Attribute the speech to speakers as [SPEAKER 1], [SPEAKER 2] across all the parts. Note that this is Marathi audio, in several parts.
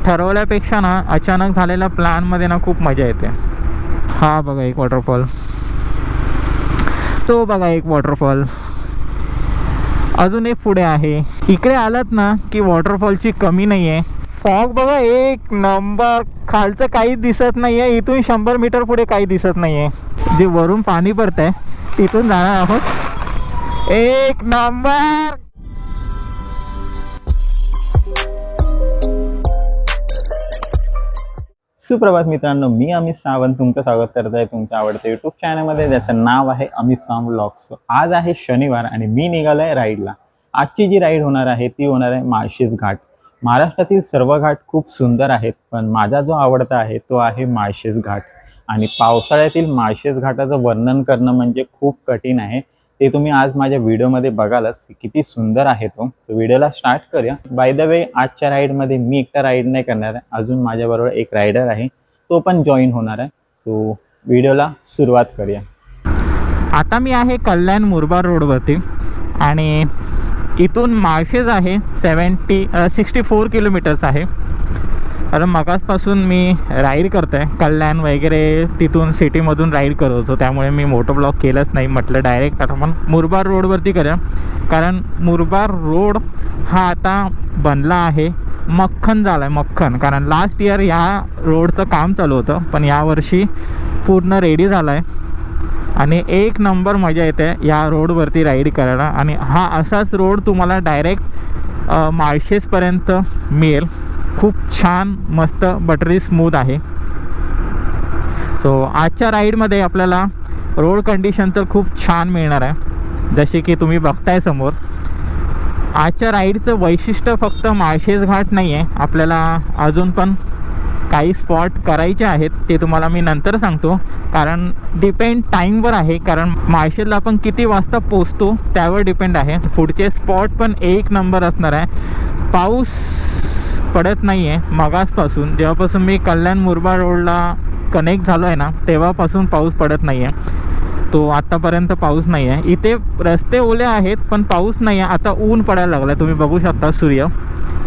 [SPEAKER 1] ठरवल्यापेक्षा ना अचानक झालेल्या प्लॅनमध्ये ना खूप मजा येते. हा बघा एक वॉटरफॉल, तो बघा एक वॉटरफॉल, अजून एक पुढे आहे. इकडे आलात ना की वॉटरफॉलची कमी नाही आहे. फॉग बघा एक नंबर, खालचं काहीच दिसत नाही आहे. इथून 100 मीटर पुढे काही दिसत नाही आहे. जे वरून पाणी पडत आहे तिथून जाणार आहोत. एक नंबर.
[SPEAKER 2] सुप्रभात मित्रांनो, मी अमित सावंत तुमचं स्वागत करत आहे तुमच्या आवडत्या यूट्यूब चॅनलमध्ये, ज्याचं नाव आहे अमित सावंत व्लॉग्स. आज आहे शनिवार आणि मी निघालो आहे राईडला. आजची जी राईड होणार आहे ती होणार आहे माळशेज घाट. महाराष्ट्रातील सर्व घाट खूप सुंदर आहेत, पण माझा जो आवडता आहे तो आहे माळशेज घाट. आणि पावसाळ्यातील माळशेज घाटाचं वर्णन करणं म्हणजे खूप कठीण आहे. ते तुम्ही आज माझ्या व्हिडिओमध्ये बघालच किती सुंदर आहे तो. सो व्हिडिओला स्टार्ट करूया. बाय द वे, आजच्या राईडमध्ये मी एकटा राईड नाही करणार आहे, अजून माझ्याबरोबर एक रायडर आहे, तो पण जॉईन होणार आहे. सो व्हिडिओला सुरुवात करूया.
[SPEAKER 1] आता मी आहे कल्याण मुरबाड रोडवरती आणि इथून माळशेज आहे 64 किलोमीटर्स आहे. कारण मगासपासून मी राईड करतो आहे कल्याण वगैरे, तिथून सिटीमधून राईड करत होतो, त्यामुळे मी मोटो ब्लॉग केलंच नाही. म्हटलं डायरेक्ट आता आपण मुरबाड रोडवरती करूया. कारण मुरबाड रोड हा आता बनला आहे, मक्खन झाला आहे मक्खन. कारण लास्ट इयर ह्या रोडचं काम चालू होतं, पण यावर्षी पूर्ण रेडी झाला आहे आणि एक नंबर मजा येते या रोडवरती राईड करायला. आणि हा असाच रोड तुम्हाला डायरेक्ट माळशेजपर्यंत मिळेल. खूप छान मस्त बटरी स्मूथ आहे. सो आजच्या राईडमध्ये आपल्याला रोड कंडिशन तर खूप छान मिळणार आहे, जसे की तुम्ही बघताय समोर. आजच्या राईडचं वैशिष्ट्य फक्त माळशेज घाट नाही आहे, आपल्याला अजून पण काही स्पॉट करायचे आहेत, ते तुम्हाला मी नंतर सांगतो. कारण डिपेंड टाईमवर आहे, कारण माळशेजला आपण किती वाजता पोचतो त्यावर डिपेंड आहे. पुढचे स्पॉट पण एक नंबर असणार आहे. पाऊस पडत नाही आहे मगासपासून, जेव्हापासून मी कल्याण मुरबाड रोडला कनेक्ट झालो आहे ना तेव्हापासून पाऊस पडत नाही आहे. तो आत्तापर्यंत पाऊस नाही आहे. इथे रस्ते ओले आहेत पण पाऊस नाही आहे. आता ऊन पडायला लागला आहे, तुम्ही बघू शकता सूर्य.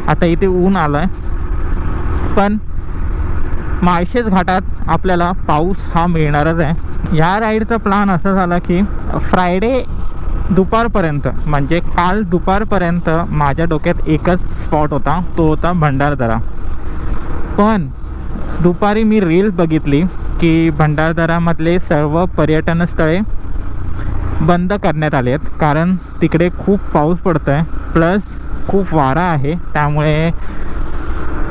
[SPEAKER 1] आता इथे ऊन आलं आहे, पण माळशेज घाटात आपल्याला पाऊस हा मिळणारच आहे. या राईडचा प्लॅन असा झाला की फ्रायडे दुपारपर्यंत, म्हणजे काल दुपारपर्यंत माझ्या डोक्यात एकच स्पॉट होता, तो होता भंडारदरा. पण दुपारी मी रील्स बघितली की भंडारदरामधले सर्व पर्यटन स्थळे बंद करण्यात आले आहेत, कारण तिकडे खूप पाऊस पडतो आहे, प्लस खूप वारा आहे. त्यामुळे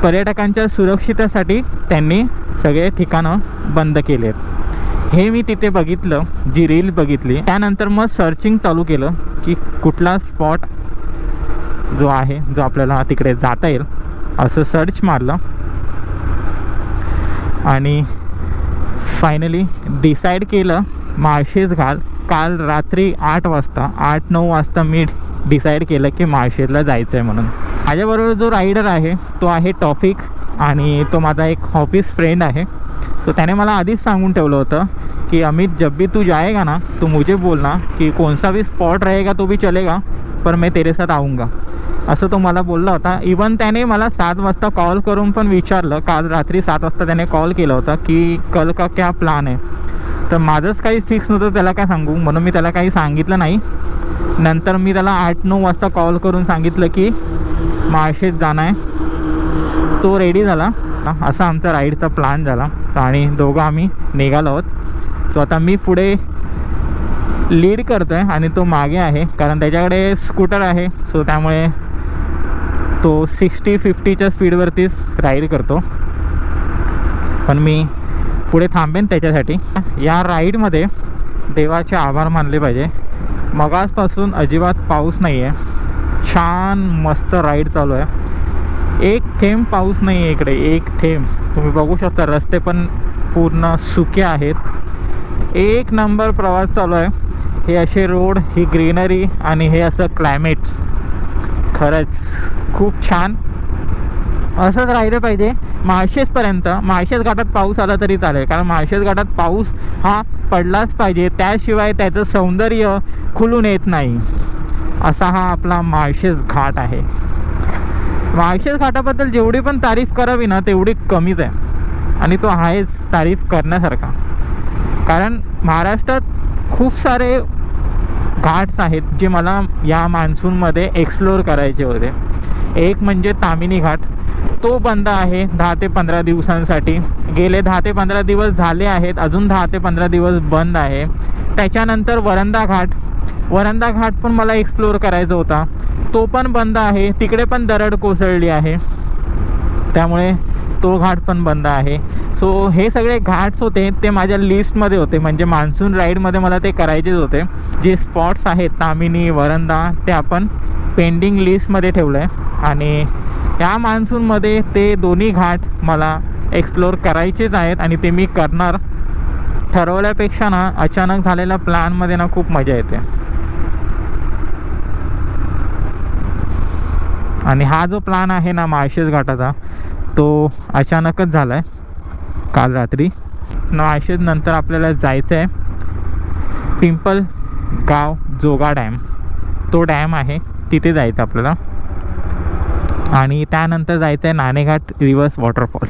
[SPEAKER 1] पर्यटकांच्या सुरक्षितेसाठी त्यांनी सगळे ठिकाणं बंद केले आहेत. हे मी तिथे बघितलं, जी रील बघितली, त्यानंतर मग सर्चिंग चालू केलं की कुठला स्पॉट जो आहे जो आपल्याला तिकडे जाता येईल, असं सर्च मारलं आणि फायनली डिसाईड केलं माळशेज घाट. काल रात्री 8-9 वाजता मी डिसाईड केलं की माळशेजला जायचं आहे म्हणून. माझ्याबरोबर जो रायडर आहे तो आहे टॉफिक, आणि तो माझा एक ऑफिस फ्रेंड आहे. तो त्याने मला आधीच सांगून ठेवलं होतं कि अमित, जब भी तू जाएगा ना तो मुझे बोलना कि कौन सा भी स्पॉट रहेगा तो भी चलेगा, पर मैं तेरे साथ आऊँगा, असं तो मला बोलला होता. इवन त्याने मला 7 वाजता कॉल करून पण विचारलं, काल रात्री 7 वाजता त्याने कॉल केला होता की कल का क्या प्लान आहे. तर माझंच काही फिक्स नव्हतं त्याला काय सांगू, म्हणून मी त्याला काही सांगितलं नाही. नंतर मी त्याला 8-9 वाजता कॉल करून सांगितलं की माळशेज जाणं आहे. तो रेडी झाला. असा आमचा राईडचा प्लॅन झाला आणि दोघं आम्ही निघालो आहोत. सो आता मी पुढे लीड करतो आहे आणि तो मागे आहे, कारण त्याच्याकडे स्कूटर आहे. सो त्यामुळे तो 60-50च्या स्पीडवरतीच राईड करतो, पण मी पुढे थांबेन त्याच्यासाठी. या राईडमध्ये देवाचे आभार मानले पाहिजे, मगासपासून अजिबात पाऊस नाही आहे. छान मस्त राईड चालू आहे. एक थेंब पाऊस नाही आहे इकडे, एक थेंब. तुम्ही बघू शकता रस्ते पण पूर्ण सुके आहेत. एक नंबर प्रवास चालू आहे. हे असे रोड, ही ग्रीनरी आणि हे असं क्लायमेट्स, खरंच खूप छान. असंच राहिलं पाहिजे माळशेजपर्यंत. माळशेज घाटात पाऊस आला तरी चालेल, कारण माळशेज घाटात पाऊस हा पडलाच पाहिजे, त्याशिवाय त्याचं सौंदर्य खुलून येत नाही. असा हा आपला माळशेज घाट आहे. माळशेज घाटाबद्दल जेवढी पण तारीफ करावी ना तेवढी कमीच आहे, आणि तो आहेच तारीफ करण्यासारखा. कारण महाराष्ट्रात खूप सारे घाट्स आहेत जे मला या मान्सूनमध्ये एक्सप्लोअर करायचे होते. एक म्हणजे तामिनी घाट, तो बंद आहे 10 ते 15 दिवसांसाठी. गेले 10 ते 15 दिवस झाले आहेत, अजून 10 ते 15 दिवस बंद आहे. त्याच्यानंतर वरंदा घाट पण मला एक्सप्लोअर करायचा होता, तो पण बंद आहे. तिकडे पण दरड कोसळली आहे, त्यामुळे तो घाट पण बंद आहे. सो हे सगळे घाट्स होते ते माझ्या लिस्टमध्ये होते, म्हणजे मान्सून राईडमध्ये मला ते करायचेच होते. जे स्पॉट्स आहेत तामिनी, वरंदा, ते आपण पेंडिंग लिस्टमध्ये ठेवलं आहे. आणि या मान्सूनमध्ये ते दोन्ही घाट मला एक्सप्लोअर करायचेच आहेत, आणि ते मी करणार. ठरवल्यापेक्षा ना अचानक झालेल्या प्लॅनमध्ये ना खूप मजा येते. आणि हा जो प्लॅन आहे ना माळशेज घाटाचा, तो अचानकच झाला आहे काल रात्री. माळशेज नंतर आपल्याला जायचं आहे पिंपलगाव जोगा डॅम, तो डॅम आहे तिथे जायचं आपल्याला. आणि त्यानंतर जायचं आहे नाणेघाट रिव्हर्स वॉटरफॉल.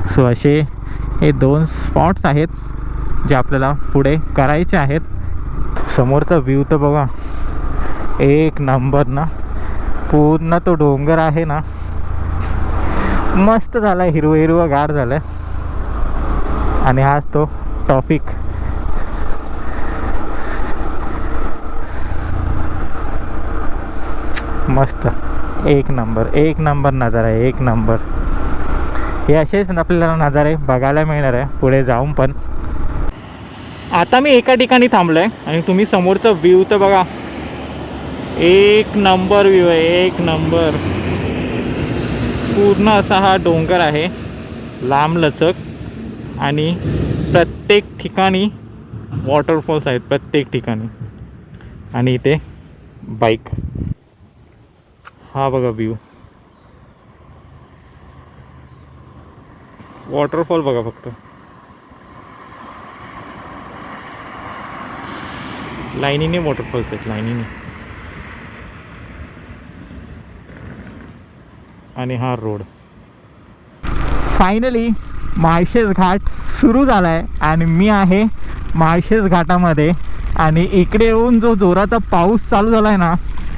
[SPEAKER 1] सो असे हे 2 स्पॉट्स आहेत जे आपल्याला पुढे करायचे आहेत. समोरचा व्ह्यू तर बघा, एक नंबर ना. पूर्ण तो डोंगर आहे ना, मस्त झाला आहे, हिरवं गार झालं आहे. आणि हाच तो टॉपिक. मस्त, एक नंबर नजारा आहे, एक नंबर. हे असेच आपल्याला नजारे बघायला मिळणार आहे पुढे जाऊन पण. आता मी एका ठिकाणी थांबलो आहे आणि तुम्ही समोरचा व्ह्यू तर बघा, एक नंबर व्ह्यू आहे, एक नंबर. पूर्ण असा हा डोंगर आहे लांबलचक, आणि प्रत्येक ठिकाणी वॉटरफॉल्स आहेत, प्रत्येक ठिकाणी. आणि इथे बाईक, हा बघा व्ह्यू, वॉटरफॉल बघा फक्त. लाईनीने वॉटरफॉल्स आहेत, लाईनीने. आणि हा रोड. फायनली माळशेज घाट सुरू झाला आहे आणि मी आहे माळशेज घाटामध्ये. आणि इकडे येऊन जो जोराचा पाऊस चालू झाला आहे ना,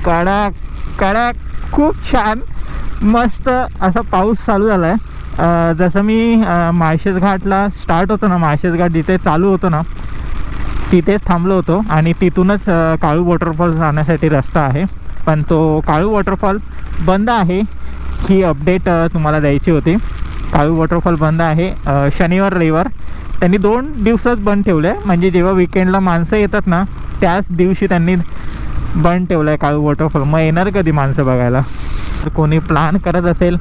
[SPEAKER 1] कडक कडक, खूप छान मस्त असा पाऊस चालू झाला आहे. जसं मी माळशेज घाटला स्टार्ट होतो ना, माळशेज घाट जिथे चालू होतो ना तिथेच थांबलो होतो, आणि तिथूनच काळू वॉटरफॉल जाण्यासाठी रस्ता आहे. पण तो काळू वॉटरफॉल बंद आहे, ही अपडेट तुम्हाला द्यायची होती. काळू वॉटरफॉल बंद आहे शनिवार रविवार. त्यांनी 2 दिवसच बंद ठेवलं आहे, म्हणजे जेव्हा विकेंडला माणसं येतात ना त्याच दिवशी त्यांनी बंद ठेवलं आहे काळू वॉटरफॉल. मग येणार कधी माणसं बघायला? तर कोणी प्लॅन करत असेल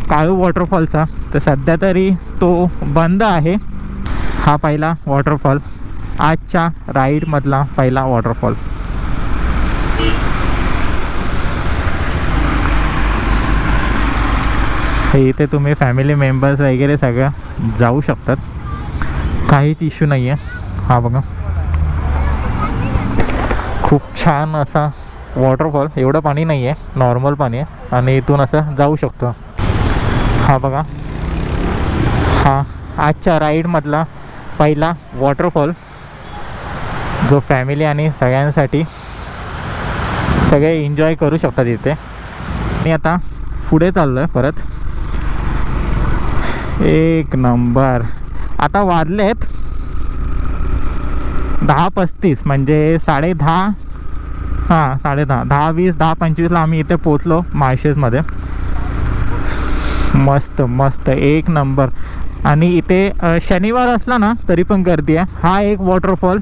[SPEAKER 1] काळू वॉटरफॉलचा तर सध्या तरी तो बंद आहे. हा पहिला वॉटरफॉल, आजच्या राईडमधला पहिला वॉटरफॉल. हे इथे तुम्ही फॅमिली मेंबर्स वगैरे सगळं जाऊ शकतात, काहीच इश्यू नाही आहे. हा बघा, खूप छान असा वॉटरफॉल. एवढं पाणी नाही आहे, नॉर्मल पाणी आहे, आणि इथून असं जाऊ शकतो. हा बघा, हा आजच्या राईडमधला पहिला वॉटरफॉल, जो फॅमिली आणि सगळ्यांसाठी सगळे एन्जॉय करू शकतात इथे. मी आता पुढे चाललो आहे परत. एक नंबर. आता वाजले आहेत 10:35, म्हणजे 10:30. हां 10:30, 10:20, 10:25ला आम्ही इथे पोचलो माळशेजमध्ये. मस्त मस्त, एक नंबर. आणि इथे शनिवार असला ना तरी पण गर्दी आहे. हा एक वॉटरफॉल.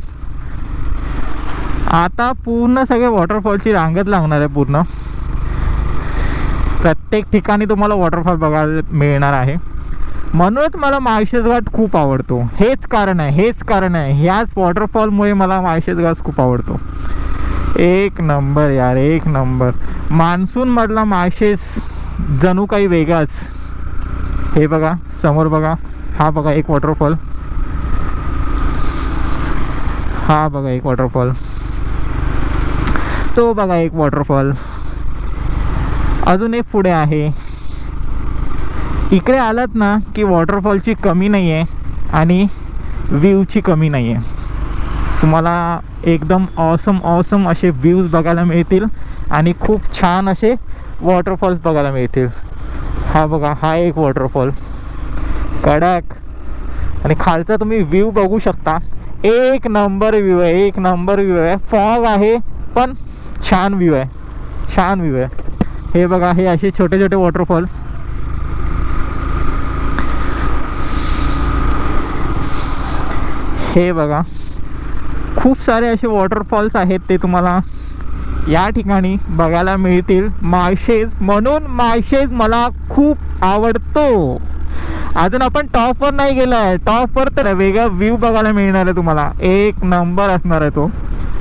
[SPEAKER 1] आता पूर्ण सगळे वॉटरफॉलची रांगच लागणार आहे पूर्ण. प्रत्येक ठिकाणी तुम्हाला वॉटरफॉल बघायला मिळणार आहे. म्हणूनच मला माळशेज घाट खूप आवडतो. हेच कारण आहे. ह्याच वॉटरफॉलमुळे मला माळशेज घाट खूप आवडतो. एक नंबर यार, एक नंबर. मान्सूनमधला माळशेज जणू काही वेगळाच. हे बघा समोर बघा, हा बघा एक वॉटरफॉल, हा बघा एक वॉटरफॉल, तो बघा एक वॉटरफॉल. अजून एक पुढे आहे. इकडे आलात ना की वॉटरफॉलची कमी नाही आहे आणि व्ह्यूची कमी नाही आहे. तुम्हाला एकदम ऑसम असे व्ह्यूज बघायला मिळतील आणि खूप छान असे वॉटरफॉल्स बघायला मिळतील. हा बघा, हा एक वॉटरफॉल कडक, आणि खालचा तुम्ही व्ह्यू बघू शकता. एक नंबर व्ह्यू आहे, एक नंबर व्ह्यू आहे. फॉग आहे पण छान व्ह्यू आहे, छान व्ह्यू आहे. हे बघा, हे असे छोटे छोटे वॉटरफॉल. हे बघा, खूप सारे असे वॉटरफॉल्स आहेत, ते तुम्हाला या ठिकाणी बघायला मिळतील. माळशेज, म्हणून माळशेज मला खूप आवडतो. अजून आपण टॉपवर नाही गेलो आहे. टॉपवर तर वेगळा व्ह्यू बघायला मिळणार आहे तुम्हाला, एक नंबर असणार आहे तो.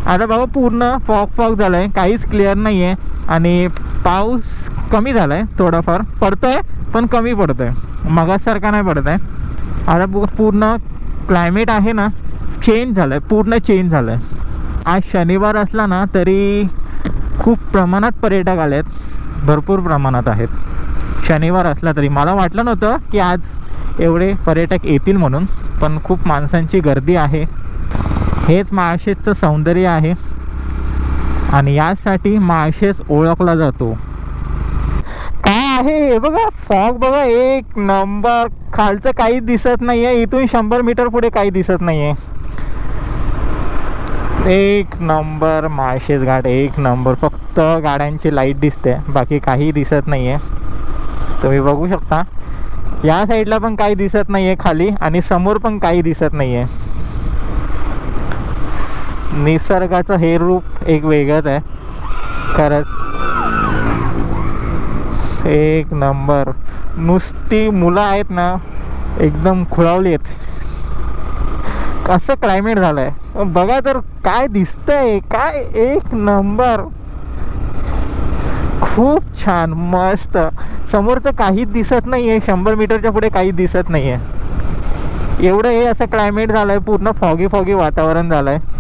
[SPEAKER 1] आता बाबा पूर्ण फॉग झालं आहे, काहीच क्लिअर नाही आहे आणि पाऊस कमी झाला आहे, थोडाफार पडतो आहे पण कमी पडतो आहे, मगासारखा नाही पडत आहे. आता पूर्ण क्लायमेट आहे ना चेंज झालं आहे, पूर्ण चेंज झालं आहे. आज शनिवार असला ना तरी खूप प्रमाणात पर्यटक आले आहेत, भरपूर प्रमाणात आहेत. शनिवार असला तरी मला वाटलं नव्हतं की आज एवढे पर्यटक येतील म्हणून, पण खूप माणसांची गर्दी आहे. हेच माळशेजचं सौंदर्य आहे आणि यासाठी माळशेज ओळखला जातो. काय आहे हे बघा, फॉग बघा, एक नंबर. खालचं काही दिसत नाही आहे, इथून 100 मीटर पुढे काही दिसत नाही आहे. एक नंबर माळशेज घाट, एक नंबर. फक्त गाड्यांची लाईट दिसते, बाकी काही दिसत नाही आहे. तुम्ही बघू शकता या साईडला पण काही दिसत नाही आहे खाली, आणि समोर पण काही दिसत नाही आहे. निसर्गाचं हे रूप एक वेगळंच आहे खरंच, एक नंबर. नुसती मुलं आहेत ना एकदम खुळावली आहेत, कसं क्लायमेट झालं आहे बघा तर. काय दिसतंय, काय एक नंबर, खूप छान मस्त. समोरचं काहीच दिसत नाही आहे, 100 मीटरच्या पुढे काही दिसत नाही आहे. एवढं हे असं क्लायमेट झालं आहे, पूर्ण फॉगी वातावरण झालं आहे.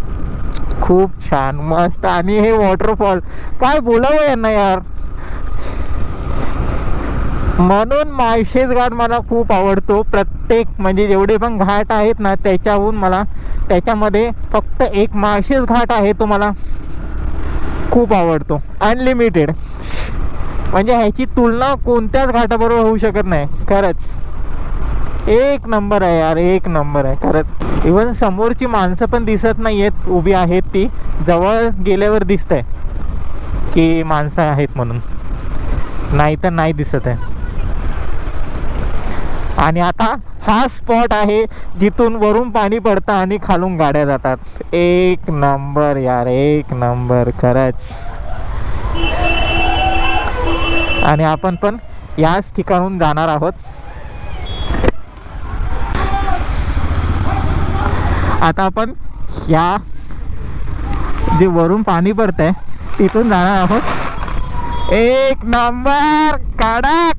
[SPEAKER 1] खूप छान मस्त. आणि हे वॉटरफॉल, काय बोलावं यांना यार. म्हणून माळशेज घाट मला खूप आवडतो. प्रत्येक म्हणजे जेवढे पण घाट आहेत ना त्याच्याहून मला, त्याच्यामध्ये फक्त एक माळशेज घाट आहे तो मला खूप आवडतो. अनलिमिटेड, म्हणजे ह्याची तुलना कोणत्याच घाटाबरोबर होऊ शकत नाही खरंच. एक नंबर आहे यार, एक नंबर आहे खरंच. इवन समोरची माणसं पण दिसत नाही आहेत, उभी आहेत. ती जवळ गेल्यावर दिसत आहे की माणसं आहेत म्हणून, नाही तर नाही दिसत आहे. आणि आता हा स्पॉट आहे जिथून वरून पाणी पडतं आणि खालून गाड्या जातात. एक नंबर यार, एक नंबर खरंच. आणि आपण पण याच ठिकाणून जाणार आहोत. आता आपण या जे वरून पाणी पडतंय तिथून जाणार आहोत. एक नंबर कडक,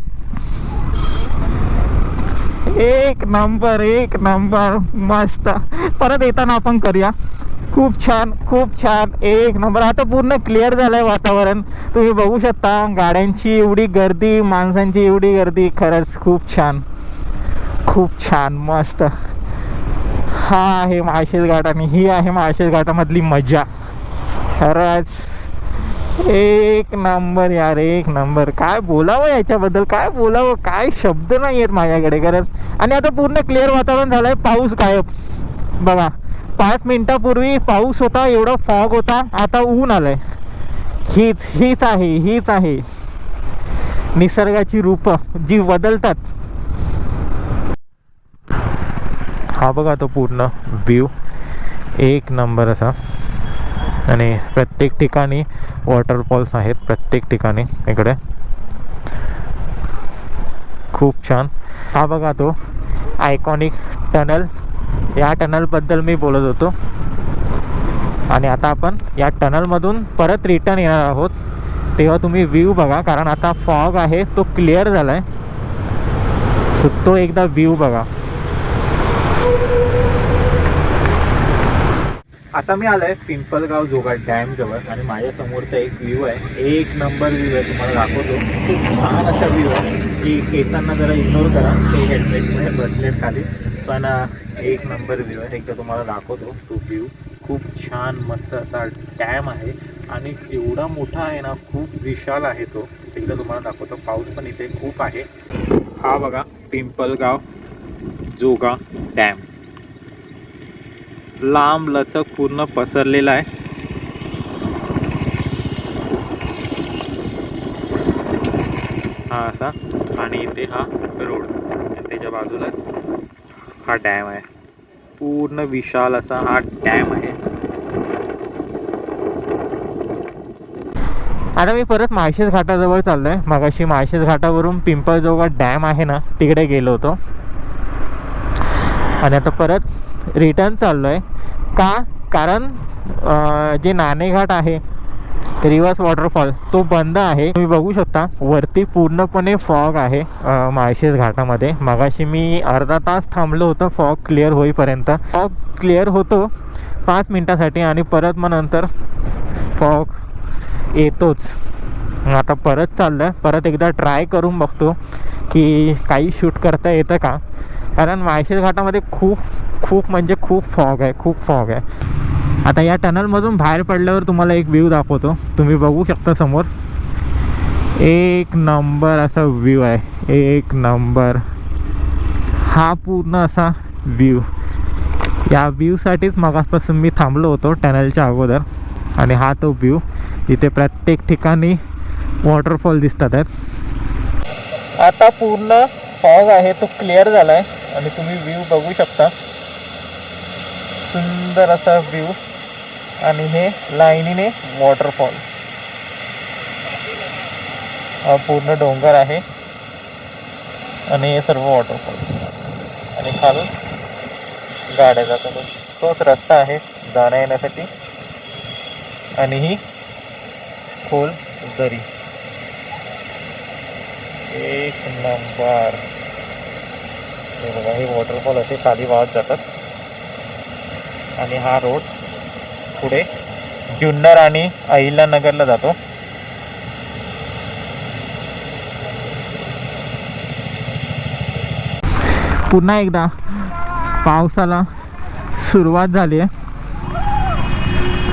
[SPEAKER 1] एक नंबर, एक नंबर मस्त. परत येताना आपण करूया. खूप छान, खूप छान, एक नंबर. आता पूर्ण क्लिअर झालं आहे वातावरण, तुम्ही बघू शकता. गाड्यांची एवढी गर्दी, माणसांची एवढी गर्दी, खरंच खूप छान, खूप छान मस्त. हा आहे माळशेज घाट आणि ही आहे माळशेज घाटामधली मजा खरंच. एक नंबर यार, एक नंबर. काय बोलावं याच्याबद्दल, काय बोलावं, काय शब्द नाही आहेत माझ्याकडे खरंच. आणि आता पूर्ण क्लिअर वातावरण झालं आहे, पाऊस गायब बघा. 5 मिनिटापूर्वी पाऊस होता, एवढा फॉग होता, आता ऊन आलंय. हीच आहे निसर्गाची रूपं जी बदलतात. हा बघा तो पूर्ण व्ह्यू, एक नंबर असा. आणि प्रत्येक ठिकाणी वॉटरफॉल्स आहेत, प्रत्येक ठिकाणी इकडे. खूप छान. हा बघा तो आयकॉनिक टनल, या टनलबद्दल मी बोलत होतो. आणि आता आपण या टनलमधून परत रिटर्न येणार आहोत. तेव्हा तुम्ही व्ह्यू बघा, कारण आता फॉग आहे तो क्लिअर झाला आहे, तो एकदा व्ह्यू बघा. आता मी आलोय पिंपलगाव जोगा डॅम जवळ आणि माझ्या समोरचा एक व्ह्यू आहे, एक नंबर व्ह्यू आहे, तुम्हाला दाखवतो. खूप छान असा व्ह्यू आहे की केसांना जरा इग्नोर करा, ते हेल्मेटमध्ये बसलेत खाली, पण एक नंबर व्ह्यू आहे. एकदा तुम्हाला दाखवतो तो व्ह्यू. खूप छान मस्त असा डॅम आहे आणि एवढा मोठा आहे ना, खूप विशाल आहे तो. एकदा तुम्हाला दाखवतो. पाऊस पण इथे खूप आहे. हा बघा पिंपलगाव जोगा डॅम लांब लचक पूर्ण पसरलेला आहे. हा असा आणि इथे हा रोड, त्याच्या बाजूलाच हा डॅम आहे. पूर्ण विशाल असा हा डॅम आहे. आता मी परत माळशेज घाटाजवळ चाललोय. मगाशी माळशेज घाटावरून पिंपळजोगा डॅम आहे ना, तिकडे गेलो होतो आणि आता परत रिटर्न चाललोय. का? कारण जे नाणेघाट आहे, रिव्हर्स वॉटरफॉल, तो बंद आहे. तुम्ही बघू शकता वरती पूर्णपणे फॉग आहे माळशेज घाटामध्ये. मगाशी मी अर्धा तास थांबलो होतो फॉग क्लिअर होईपर्यंत. फॉग क्लिअर होतो 5 मिनटासाठी आणि परत मग नंतर फॉग येतोच. आता परत चाललं, परत एकदा ट्राय करून बघतो की काही शूट करता येतं का, कारण माळशेज घाटामध्ये खूप म्हणजे खूप फॉग आहे, खूप फॉग आहे. आता या टनलमधून बाहेर पडल्यावर तुम्हाला एक व्ह्यू दाखवतो. तुम्ही बघू शकता समोर एक नंबर असा व्ह्यू आहे, एक नंबर. हा पूर्ण असा व्ह्यू, या व्ह्यूसाठीच मगासपासून मी थांबलो होतो टनलच्या अगोदर. आणि हा तो व्ह्यू, इथे प्रत्येक ठिकाणी वॉटरफॉल दिसतात आहेत. आता पूर्ण फॉग आहे तो क्लिअर झाला आहे आणि तुम्ही व्ह्यू बघू शकता. सुंदर असा व्ह्यू आणि हे लाईनीने वॉटरफॉल. हा पूर्ण डोंगर आहे आणि हे सर्व वॉटरफॉल आणि खालून गाड्या जातात. तोच रस्ता आहे जाण्या येण्यासाठी आणि ही खोल दरी. एक नंबर. हे बघा, हे वॉटरफॉल असे खाली वाहत जातात आणि हा रोड पुढे जुन्नर आणि अहिल्यानगरला जातो. पुन्हा एकदा पावसाला सुरुवात झाली आहे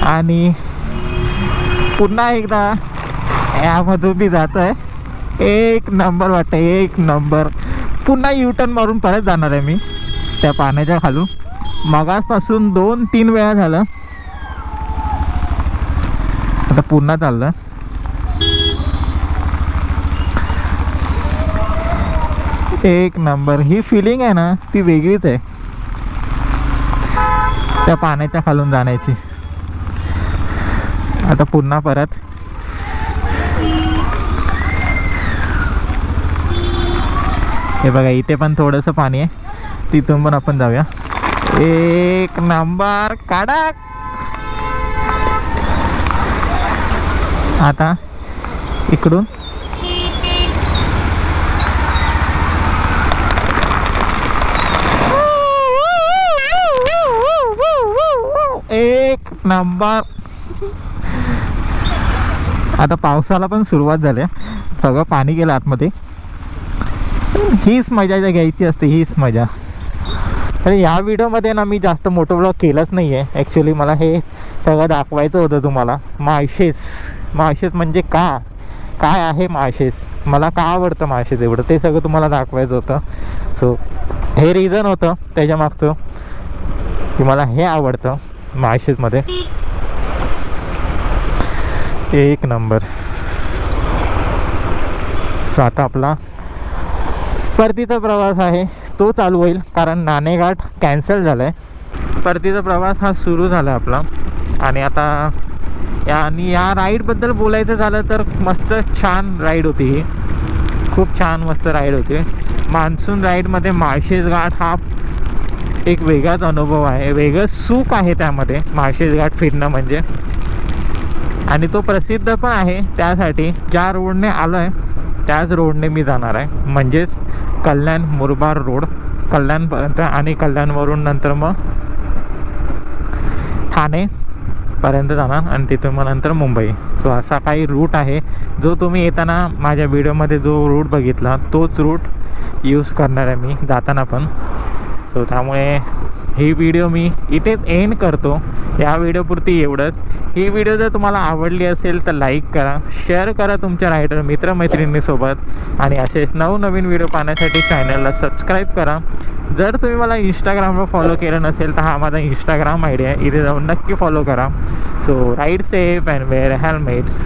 [SPEAKER 1] आणि पुन्हा एकदा यामधून मी जातो आहे. एक नंबर वाटतं, एक नंबर. पुन्हा युटर्न मारून परत जाणार आहे मी त्या पाण्याच्या खालून. मगासपासून 2-3 वेळा झालं, आता पुन्हा चाललं. एक नंबर. ही फिलिंग आहे ना, ती वेगळीच आहे त्या पाण्याच्या खालून जाण्याची. आता पुन्हा परत हे बघा, इथे पण थोडंसं पाणी आहे, तिथून पण आपण जाऊया. एक नंबर कडक. आता इकडून एक नंबर. आता पावसाला पण सुरुवात झाली, सगळं पाणी गेलं आतमध्ये. हीच मजा घ्यायची असते, हीच मजा. तर या व्हिडिओमध्ये ना मी जास्त मोठं ब्लॉग केलंच नाही आहे. ॲक्च्युली मला हे सगळं दाखवायचं होतं तुम्हाला. माळशेज म्हणजे काय आहे माळशेज, मला का आवडतं माळशेज एवढं, ते सगळं तुम्हाला दाखवायचं होतं. सो हे रिझन होतं त्याच्यामागचं की मला हे आवडतं माळशेजमध्ये. एक नंबर. सो आता आपला परतीचा प्रवास आहे तो चालू होईल, कारण नाणेघाट कॅन्सल झाला आहे. परतीचा प्रवास हा सुरू झाला आपला. आणि आता या राईडबद्दल बोलायचं झालं तर मस्त छान राईड होती ही, खूप छान मस्त राईड होती. मान्सून राईडमध्ये माळशेज घाट हा एक वेगळाच अनुभव आहे, वेगळं सुख आहे त्यामध्ये माळशेज घाट फिरणं म्हणजे. आणि तो प्रसिद्ध पण आहे त्यासाठी. ज्या रोडने आलो आहे त्याच रोडने मी जाणार आहे, म्हणजेच कल्याण मुरबाड रोड, कल्याणपर्यंत. आणि कल्याणवरून नंतर मग ठाणेपर्यंत जाणार आणि तिथून मग नंतर मुंबई. सो असा काही रूट आहे जो तुम्ही येताना माझ्या व्हिडिओमध्ये जो रूट बघितला तोच रूट यूज करणार आहे मी जाताना पण. सो त्यामुळे ही व्हिडिओ मी इथेच एंड करतो. या व्हिडिओपुरती एवढंच. ही व्हिडिओ जर तुम्हाला आवडली असेल तर लाईक करा, शेअर करा तुमच्या रायडर मित्रमैत्रिणींसोबत आणि असेच नवनवीन व्हिडिओ पाहण्यासाठी चॅनलला सबस्क्राईब करा. जर तुम्ही मला इंस्टाग्रामवर फॉलो केलं नसेल तर हा माझा इंस्टाग्राम आय डी आहे, इथे जाऊन नक्की फॉलो करा. So ride safe and wear helmets.